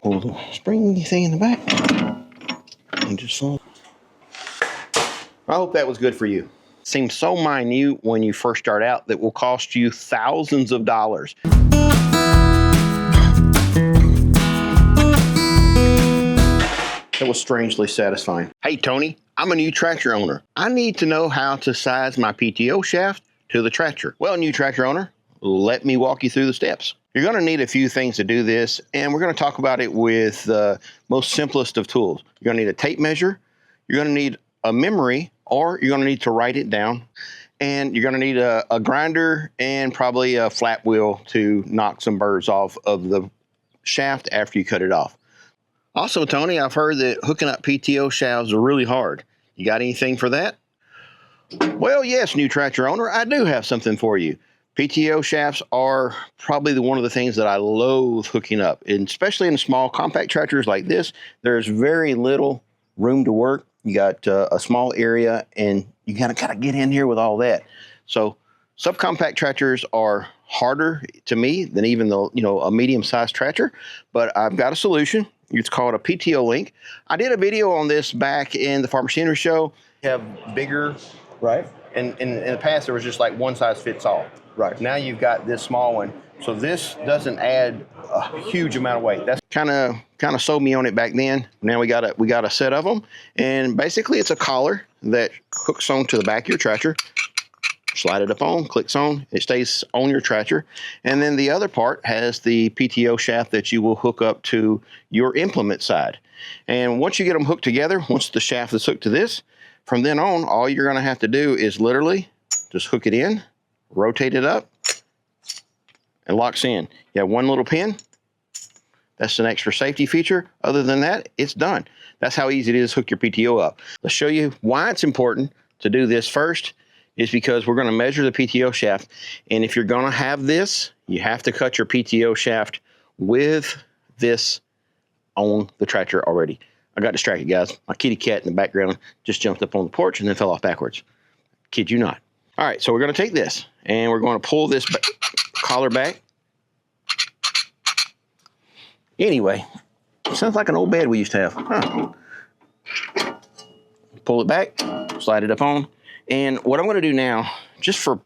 Pull the springy thing in the back. And just I hope that was good for you. Seems so minute when you first start out that will cost you thousands of dollars. That was strangely satisfying. Hey, Tony, I'm a new tractor owner. I need to know how to size my PTO shaft to the tractor. Well, new tractor owner, let me walk you through the steps. You're going to need a few things to do this, and we're going to talk about it with the most simplest of tools. You're going to need a tape measure, you're going to need a memory, or you're going to need to write it down, and you're going to need a grinder and probably a flat wheel to knock some burrs off of the shaft after you cut it off. Also, Tony, I've heard that hooking up PTO shafts are really hard. You got anything for that? Well, yes, new tractor owner, I do have something for you. PTO shafts are probably one of the things that I loathe hooking up, and especially in small compact tractors like this. There's very little room to work. You got a small area, and you gotta get in here with all that. So subcompact tractors are harder to me than even a medium-sized tractor, but I've got a solution. It's called a PTO link. I did a video on this back in the Farm Machinery Show. You have bigger, right? And in the past, there was just like one size fits all. Right. Now you've got this small one. So this doesn't add a huge amount of weight. That's kind of sold me on it back then. Now we got a set of them. And basically it's a collar that hooks onto the back of your tractor. Slide it up on, clicks on, it stays on your tractor. And then the other part has the PTO shaft that you will hook up to your implement side. And once you get them hooked together, once the shaft is hooked to this, from then on, all you're gonna have to do is literally just hook it in, rotate it up, and locks in. You have one little pin. That's an extra safety feature. Other than that, it's done. That's how easy it is to hook your PTO up. Let's show you why it's important to do this first. Is because we're going to measure the PTO shaft, and if you're going to have this, you have to cut your PTO shaft with this on the tractor already. I got distracted, guys. My kitty cat in the background just jumped up on the porch and then fell off backwards. Kid you not. All right, so we're going to take this, and we're going to pull this collar back. Anyway, sounds like an old bed we used to have. Huh. Pull it back, slide it up on. And what I'm going to do now, just for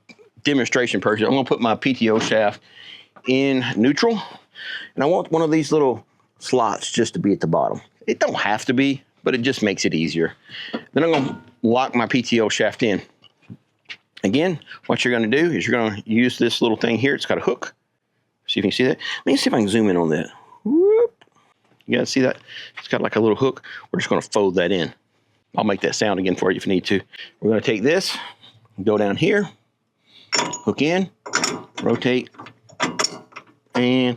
demonstration purposes, I'm going to put my PTO shaft in neutral. And I want one of these little slots just to be at the bottom. It don't have to be, but it just makes it easier. Then I'm going to lock my PTO shaft in. Again, what you're going to do is you're going to use this little thing here. It's got a hook. See if you can see that. Let me see if I can zoom in on that. Whoop. You guys see that? It's got like a little hook. We're just going to fold that in. I'll make that sound again for you if you need to. We're going to take this, go down here, hook in, rotate, and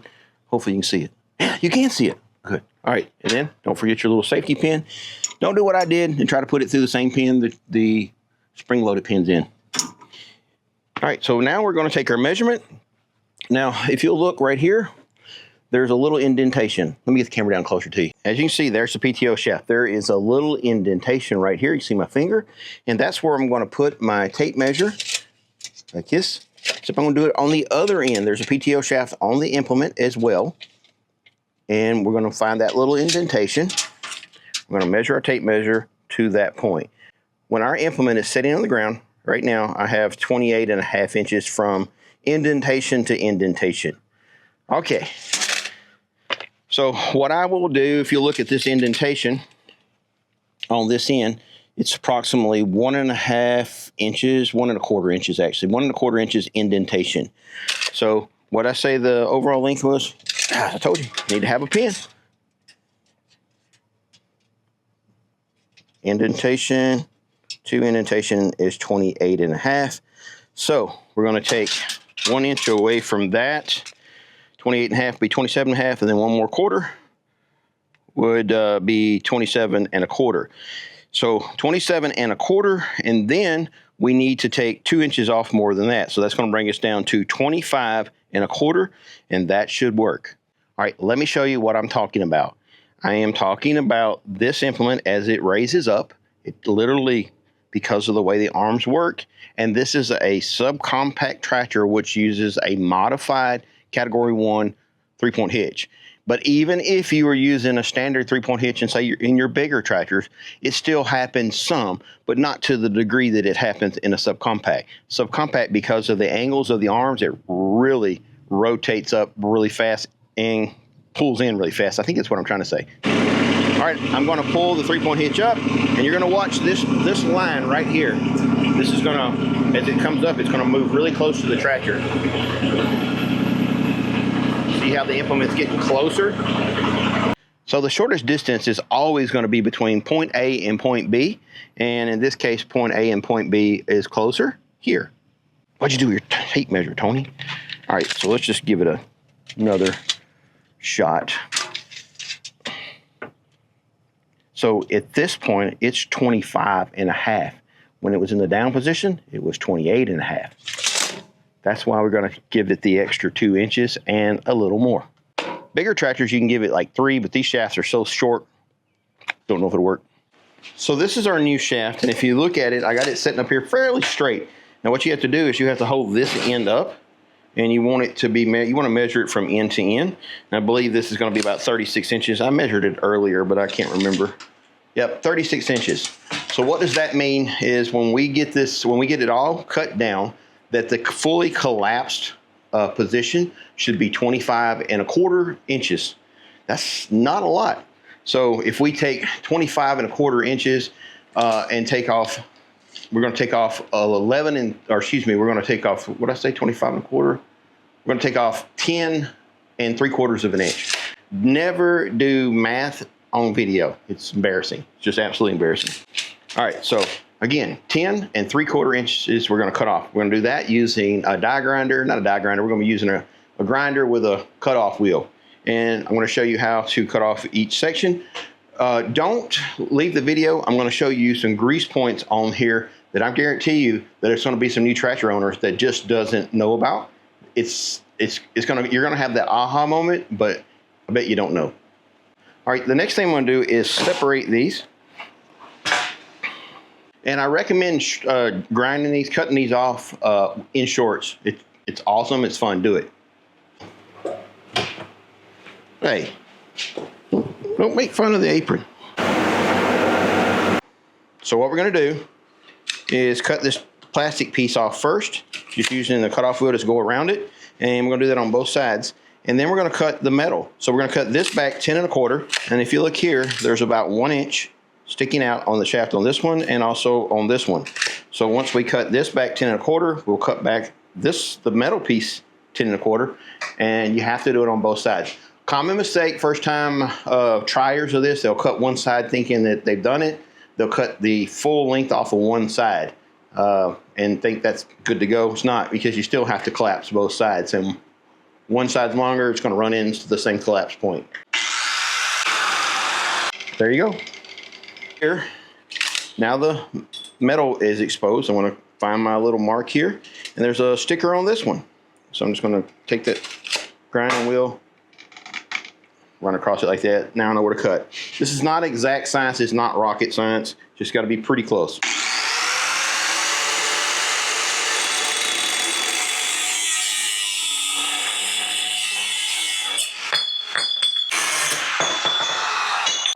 hopefully you can see it. Yeah, you can see it. Good. All right, and then don't forget your little safety pin. Don't do what I did and try to put it through the same pin that the spring-loaded pin's in. All right, so now we're going to take our measurement. Now, if you'll look right here, there's a little indentation. Let me get the camera down closer to you. As you can see, there's the PTO shaft. There is a little indentation right here. You see my finger? And that's where I'm going to put my tape measure, like this. Except I'm going to do it on the other end. There's a PTO shaft on the implement as well. And we're going to find that little indentation. We're going to measure our tape measure to that point. When our implement is sitting on the ground, right now I have 28.5 inches from indentation to indentation. Okay. So what I will do, if you look at this indentation on this end, it's approximately 1.5 inches, 1.25 inches actually, 1.25 inches indentation. So what I say the overall length was, I told you, need to have a pin. Indentation to indentation is 28.5. So we're going to take 1 inch away from that. 28.5 be 27.5, and then 1 more quarter would be 27.25. So 27.25, and then we need to take 2 inches off more than that. So that's going to bring us down to 25.25, and that should work. All right, let me show you what I'm talking about. I am talking about this implement as it raises up. It literally because of the way the arms work. And this is a subcompact tractor which uses a modified Category 1 3-point hitch. But even if you were using a standard 3-point hitch and say you're in your bigger tractors, it still happens some, but not to the degree that it happens in a subcompact. Subcompact, because of the angles of the arms, it really rotates up really fast and pulls in really fast. I think that's what I'm trying to say. All right, I'm going to pull the 3-point hitch up, and you're going to watch this line right here. This is going to, as it comes up, it's going to move really close to the tractor. See how the implement's getting closer? So the shortest distance is always going to be between point A and point B. And in this case, point A and point B is closer here. What'd you do with your tape measure, Tony? All right, so let's just give it another shot. So at this point, it's 25.5. When it was in the down position, it was 28.5. That's why we're going to give it the extra 2 inches and a little more. Bigger tractors, you can give it like 3, but these shafts are so short, don't know if it'll work. So this is our new shaft, and if you look at it, I got it sitting up here fairly straight. Now what you have to do is you have to hold this end up, and you want it to be, you want to measure it from end to end. And I believe this is going to be about 36 inches. I measured it earlier, but I can't remember. Yep, 36 inches. So what does that mean is when we get this, when we get it all cut down, that the fully collapsed position should be 25.25 inches. That's not a lot. So if we take 25.25 inches and take off, we're going to take off 11 and, or excuse me, we're going to take off, what did I say, 25.25? We're going to take off 10.75 of an inch. Never do math on video. It's embarrassing. It's just absolutely embarrassing. All right, so again, 10.75 inches we're going to cut off. We're going to do that using a die grinder, not a die grinder, we're going to be using a grinder with a cutoff wheel. And I'm going to show you how to cut off each section. Don't leave the video. I'm going to show you some grease points on here that I guarantee you that there's going to be some new tractor owners that just doesn't know about. You're going to have that aha moment, but I bet you don't know. All right, the next thing I'm going to do is separate these. And I recommend grinding these, cutting these off in shorts. It's awesome. It's fun. Do it. Hey, don't make fun of the apron. So what we're going to do is cut this plastic piece off first, just using the cutoff wheel to go around it. And we're going to do that on both sides. And then we're going to cut the metal. So we're going to cut this back 10.25. And if you look here, there's about 1 inch sticking out on the shaft on this one and also on this one. So once we cut this back 10.25, we'll cut back the metal piece 10.25, and you have to do it on both sides. Common mistake, first time triers of this, they'll cut one side thinking that they've done it. They'll cut the full length off of one side and think that's good to go. It's not, because you still have to collapse both sides, and one side's longer, it's going to run into the same collapse point. There you go. Here, now the metal is exposed. I want to find my little mark here, and there's a sticker on this one. So I'm just going to take that grinding wheel, run across it like that. Now I know where to cut. This is not exact science. It's not rocket science. Just got to be pretty close.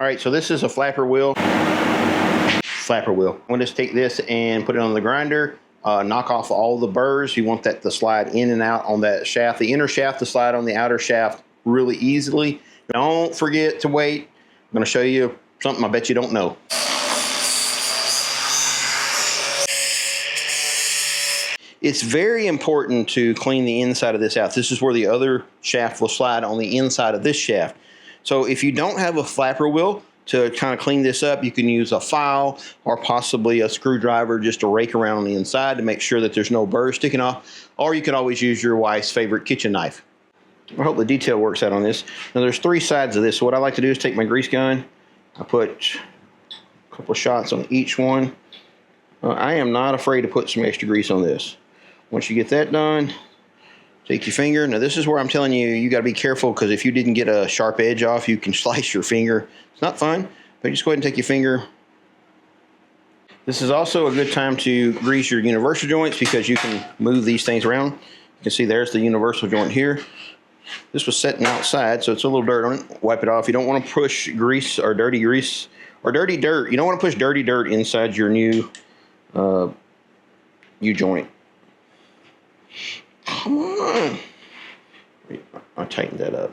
All right, so this is a flapper wheel. I'm going to just take this and put it on the grinder, knock off all the burrs. You want that to slide in and out on that shaft, the inner shaft to slide on the outer shaft really easily. Don't forget to wait. I'm going to show you something I bet you don't know. It's very important to clean the inside of this out. This is where the other shaft will slide on the inside of this shaft. So if you don't have a flapper wheel to kind of clean this up, you can use a file or possibly a screwdriver just to rake around on the inside to make sure that there's no burrs sticking off, or you can always use your wife's favorite kitchen knife. I hope the detail works out on this. Now there's 3 sides of this. So what I like to do is take my grease gun, I put a couple of shots on each one. I am not afraid to put some extra grease on this. Once you get that done, take your finger. Now this is where I'm telling you, you got to be careful, because if you didn't get a sharp edge off, you can slice your finger. It's not fun, but just go ahead and take your finger This is also a good time to grease your universal joints because you can move these things around. You can see there's the universal joint here. This was sitting outside, so it's a little dirt on it. Wipe it off. You don't want to push grease or dirty grease or dirty dirt. You don't want to push dirty dirt inside your new U-joint. Come on. I'll tighten that up.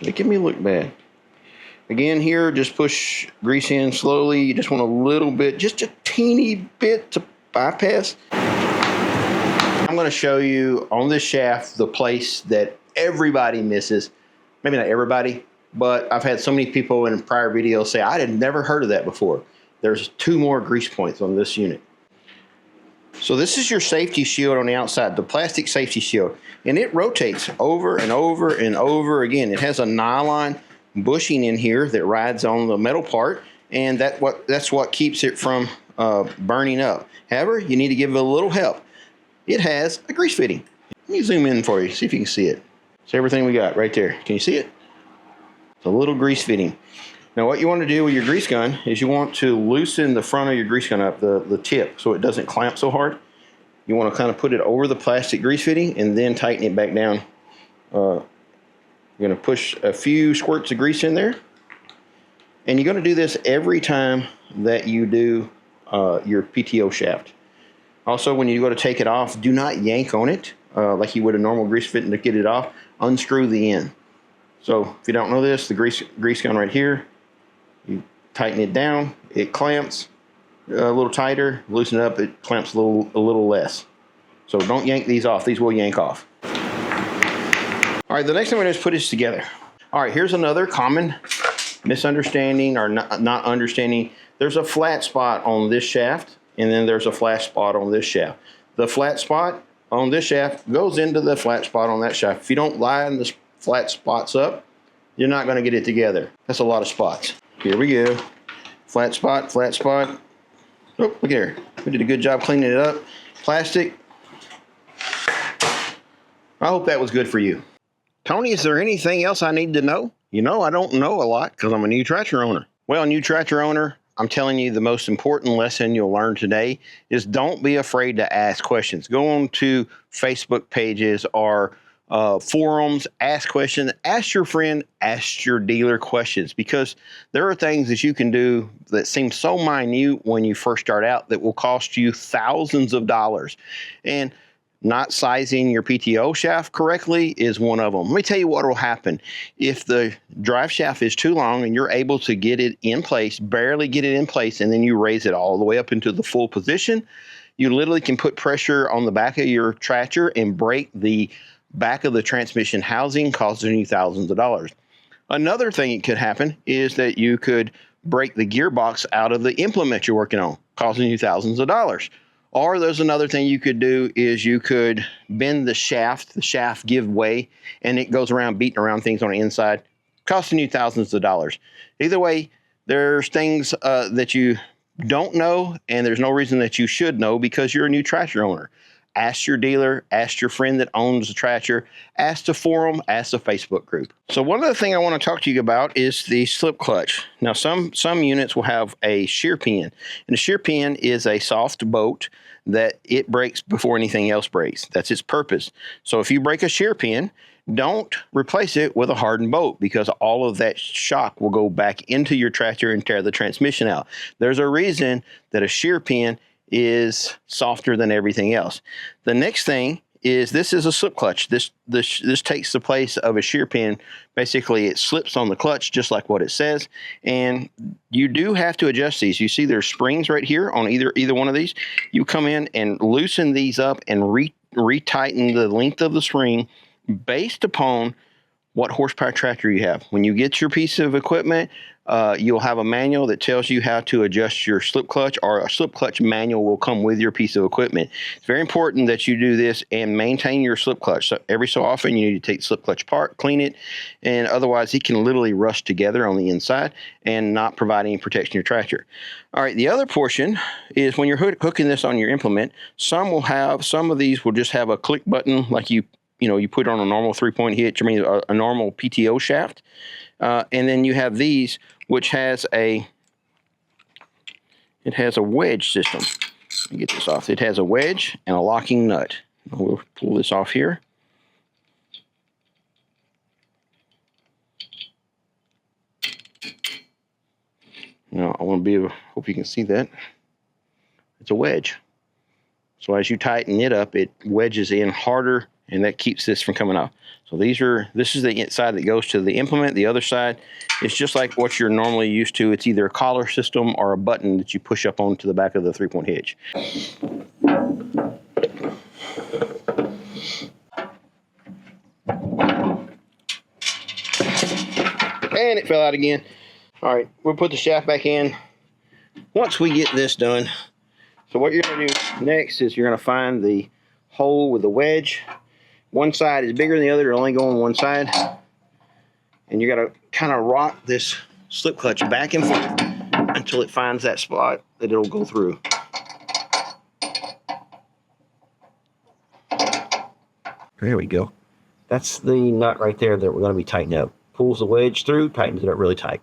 Making me look bad. Again, here, just push grease in slowly. You just want a little bit, just a teeny bit to bypass. I'm going to show you on this shaft the place that everybody misses. Maybe not everybody, but I've had so many people in prior videos say, I had never heard of that before. There's 2 more grease points on this unit. So this is your safety shield on the outside, the plastic safety shield, and it rotates over and over and over again. It has a nylon bushing in here that rides on the metal part, and that's what keeps it from burning up. However, you need to give it a little help. It has a grease fitting. Let me zoom in for you, see if you can see it. It's everything we got right there. Can you see it? It's a little grease fitting. Now what you want to do with your grease gun is you want to loosen the front of your grease gun up, the tip, so it doesn't clamp so hard. You want to kind of put it over the plastic grease fitting and then tighten it back down. You're going to push a few squirts of grease in there. And you're going to do this every time that you do your PTO shaft. Also, when you go to take it off, do not yank on it like you would a normal grease fitting to get it off. Unscrew the end. So if you don't know this, the grease gun right here, you tighten it down, it clamps a little tighter, loosen it up, it clamps a little less. So don't yank these off, these will yank off. All right, the next thing we're going to do is put this together. All right, here's another common misunderstanding or not understanding. There's a flat spot on this shaft, and then there's a flat spot on this shaft. The flat spot on this shaft goes into the flat spot on that shaft. If you don't line the flat spots up, you're not going to get it together. That's a lot of spots. Here we go. Flat spot, flat spot. Oh, look here. We did a good job cleaning it up. Plastic. I hope that was good for you. Tony, is there anything else I need to know? You know, I don't know a lot because I'm a new tractor owner. Well, new tractor owner, I'm telling you the most important lesson you'll learn today is don't be afraid to ask questions. Go on to Facebook pages or forums, ask questions, ask your friend, ask your dealer questions, because there are things that you can do that seem so minute when you first start out that will cost you thousands of dollars. And not sizing your PTO shaft correctly is one of them. Let me tell you what will happen. If the drive shaft is too long and you're able to get it in place, barely get it in place, and then you raise it all the way up into the full position, you literally can put pressure on the back of your tractor and break the back of the transmission housing, causing you thousands of dollars. Another thing that could happen is that you could break the gearbox out of the implement you're working on, causing you thousands of dollars. Or there's another thing you could do is you could bend the shaft give way, and it goes around beating around things on the inside, costing you thousands of dollars. Either way, there's things that you don't know, and there's no reason that you should know because you're a new tractor owner. Ask your dealer, ask your friend that owns the tractor, ask the forum, ask the Facebook group. So one other thing I want to talk to you about is the slip clutch. Now some units will have a shear pin, and a shear pin is a soft bolt that it breaks before anything else breaks. That's its purpose. So if you break a shear pin, don't replace it with a hardened bolt because all of that shock will go back into your tractor and tear the transmission out. There's a reason that a shear pin is softer than everything else. The next thing is this is a slip clutch. This takes the place of a shear pin. Basically, it slips on the clutch just like what it says, and you do have to adjust these. You see there's springs right here on either one of these. You come in and loosen these up and retighten the length of the spring based upon what horsepower tractor you have. When you get your piece of equipment, you'll have a manual that tells you how to adjust your slip clutch, or a slip clutch manual will come with your piece of equipment. It's very important that you do this and maintain your slip clutch. So every so often you need to take the slip clutch apart, clean it, and otherwise it can literally rust together on the inside and not provide any protection to your tractor. All right, the other portion is when you're hooking this on your implement, some of these will just have a click button like you put on a normal 3-point hitch, a normal PTO shaft. And then you have these, which has a it has a wedge system. Let me get this off. It has a wedge and a locking nut. We'll pull this off here. Now, I want to be able, hope you can see that. It's a wedge. So as you tighten it up, it wedges in harder, and that keeps this from coming off. So this is the side that goes to the implement. The other side is just like what you're normally used to. It's either a collar system or a button that you push up onto the back of the 3-point hitch. And it fell out again. All right, we'll put the shaft back in once we get this done. So what you're going to do next is you're going to find the hole with the wedge. One side is bigger than the other, it'll only go on one side. And you got to kind of rock this slip clutch back and forth until it finds that spot that it'll go through. There we go. That's the nut right there that we're going to be tightening up. Pulls the wedge through, tightens it up really tight.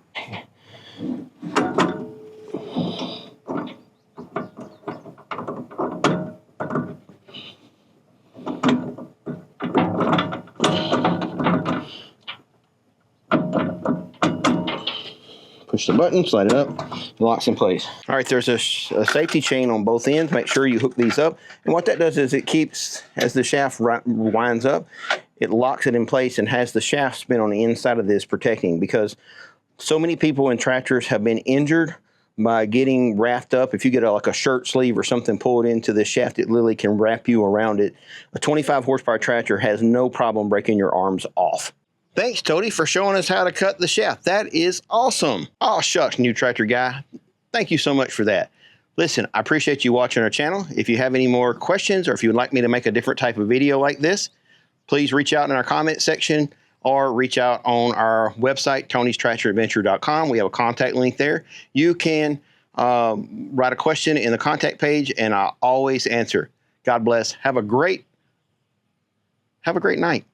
Push the button, slide it up, it locks in place. All right, there's a safety chain on both ends. Make sure you hook these up. And what that does is it keeps, as the shaft winds up, it locks it in place and has the shaft spin on the inside of this protecting, because so many people in tractors have been injured by getting wrapped up. If you get like a shirt sleeve or something pulled into the shaft, it literally can wrap you around it. A 25 horsepower tractor has no problem breaking your arms off. Thanks, Tony, for showing us how to cut the shaft. That is awesome. Oh, shucks, new tractor guy. Thank you so much for that. Listen, I appreciate you watching our channel. If you have any more questions or if you would like me to make a different type of video like this, please reach out in our comment section or reach out on our website, Tony'sTractorAdventure.com. We have a contact link there. You can write a question in the contact page, and I'll always answer. God bless. Have a great night.